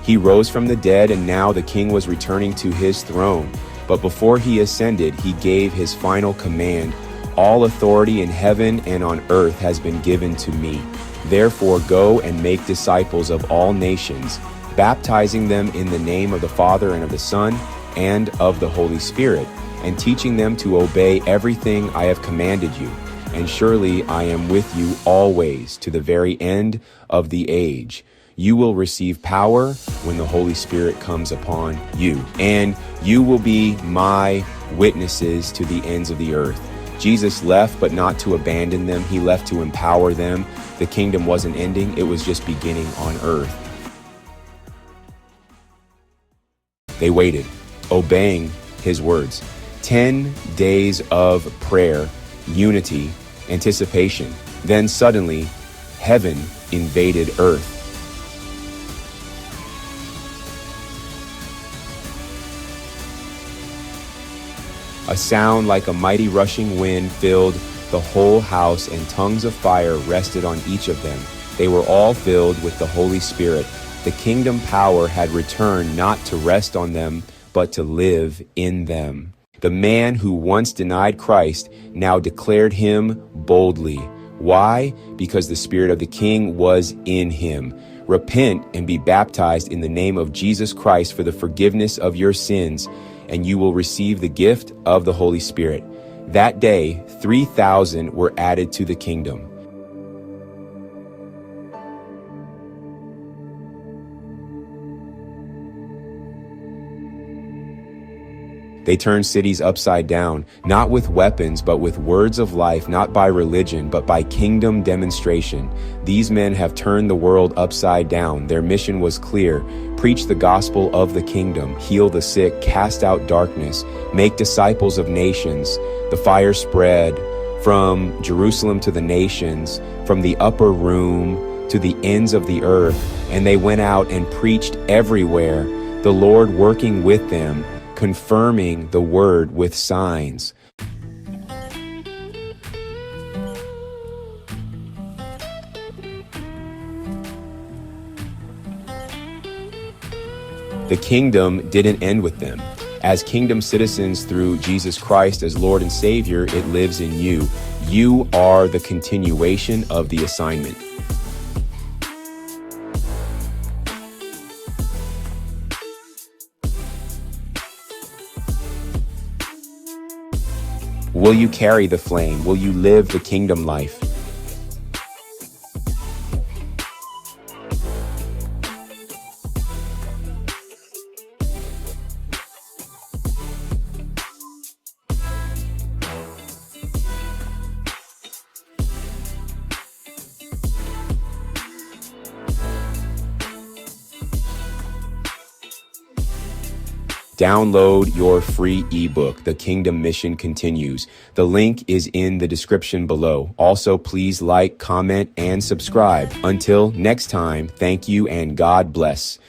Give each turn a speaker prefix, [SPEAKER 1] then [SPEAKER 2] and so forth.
[SPEAKER 1] He rose from the dead, and now the king was returning to his throne. But before he ascended, he gave his final command: "All authority in heaven and on earth has been given to me. Therefore go and make disciples of all nations, baptizing them in the name of the Father and of the Son and of the Holy Spirit, and teaching them to obey everything I have commanded you. And surely I am with you always to the very end of the age. You will receive power when the Holy Spirit comes upon you, and you will be my witnesses to the ends of the earth." Jesus left, but not to abandon them. He left to empower them. The kingdom wasn't ending, it was just beginning on earth. They waited, obeying his words. 10 days of prayer, unity, anticipation. Then suddenly, heaven invaded earth. A sound like a mighty rushing wind filled the whole house, and tongues of fire rested on each of them. They were all filled with the Holy Spirit. The kingdom power had returned, not to rest on them, but to live in them. The man who once denied Christ now declared him boldly. Why? Because the Spirit of the King was in him. Repent and be baptized in the name of Jesus Christ for the forgiveness of your sins, and you will receive the gift of the Holy Spirit. That day, 3,000 were added to the kingdom. They turned cities upside down, not with weapons, but with words of life, not by religion, but by kingdom demonstration. These men have turned the world upside down. Their mission was clear: preach the gospel of the kingdom, heal the sick, cast out darkness, make disciples of nations. The fire spread from Jerusalem to the nations, from the upper room to the ends of the earth, and they went out and preached everywhere, the Lord working with them, confirming the word with signs. The kingdom didn't end with them. As kingdom citizens through Jesus Christ as Lord and Savior, it lives in you. You are the continuation of the assignment. Will you carry the flame? Will you live the kingdom life? Download your free ebook, The Kingdom Mission Continues. The link is in the description below. Also, please like, comment, and subscribe. Until next time, thank you and God bless.